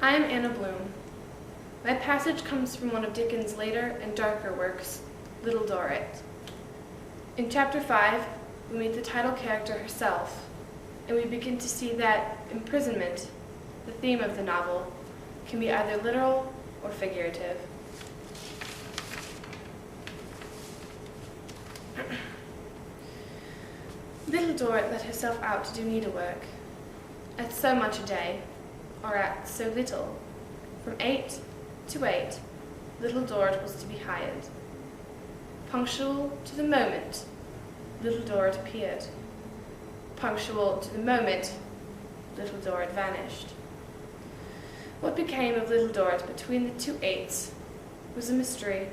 I am Anna Bloom. My passage comes from one of Dickens' later and darker works, Little Dorrit. In Chapter 5, we meet the title character herself, and we begin to see that imprisonment, the theme of the novel, can be either literal or figurative. Little Dorrit let herself out to do needlework, at so much a day, or at so little. From 8 to 8, Little Dorrit was to be hired. Punctual to the moment, Little Dorrit appeared. Punctual to the moment, Little Dorrit vanished. What became of Little Dorrit between the 2 8s was a mystery.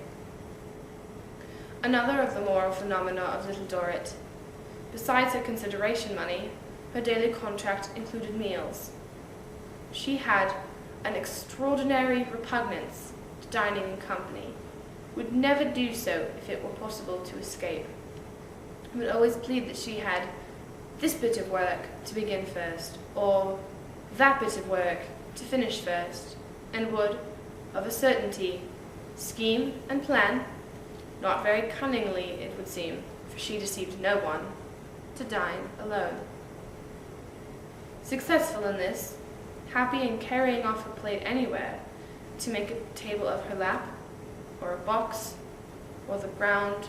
Another of the moral phenomena of Little Dorrit, besides her consideration money, her daily contract included meals. She had an extraordinary repugnance to dining in company, would never do so if it were possible to escape, would always plead that she had this bit of work to begin first, or that bit of work to finish first, and would, of a certainty, scheme and plan, not very cunningly it would seem, for she deceived no one, to dine alone. Successful in this, happy in carrying off her plate anywhere, to make a table of her lap, or a box, or the ground,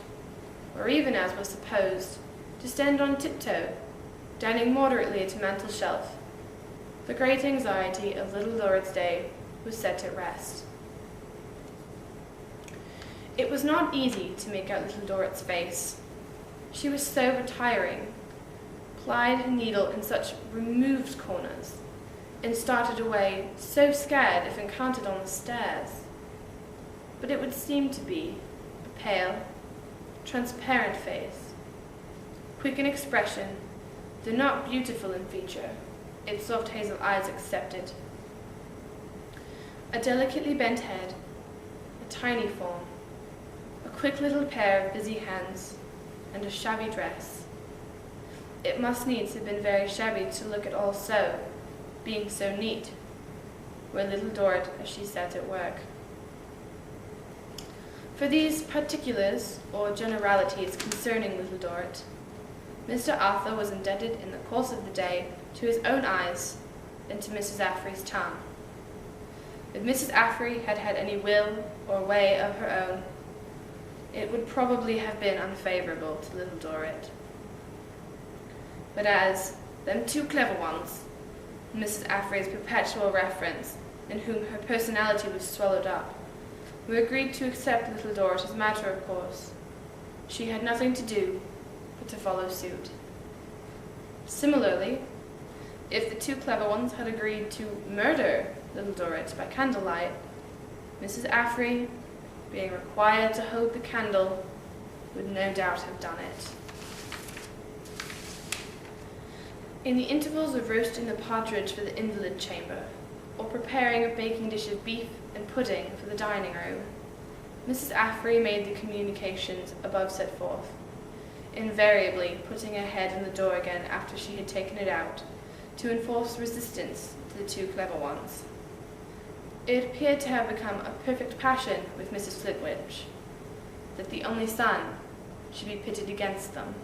or even, as was supposed, to stand on tiptoe, dining moderately at a mantel shelf, the great anxiety of Little Dorrit's day was set at rest. It was not easy to make out Little Dorrit's face. She was so retiring, plied her needle in such removed corners, and started away so scared if encountered on the stairs. But it would seem to be a pale, transparent face, quick in expression, though not beautiful in feature, its soft hazel eyes excepted. A delicately bent head, a tiny form, a quick little pair of busy hands, and a shabby dress. It must needs have been very shabby to look at all so, being so neat, were Little Dorrit as she sat at work. For these particulars, or generalities concerning Little Dorrit, Mr. Arthur was indebted in the course of the day to his own eyes and to Mrs. Affrey's tongue. If Mrs. Affrey had had any will or way of her own, it would probably have been unfavourable to Little Dorrit. But as them 2 clever ones, Mrs. Affrey's perpetual reference, in whom her personality was swallowed up, who agreed to accept Little Dorrit as matter of course, she had nothing to do but to follow suit. Similarly, if the 2 clever ones had agreed to murder Little Dorrit by candlelight, Mrs. Affrey, being required to hold the candle, would no doubt have done it. In the intervals of roasting the partridge for the invalid chamber, or preparing a baking dish of beef and pudding for the dining room, Mrs. Affrey made the communications above set forth, invariably putting her head in the door again after she had taken it out, to enforce resistance to the 2 clever ones. It appeared to have become a perfect passion with Mrs. Flitwick that the only son should be pitted against them.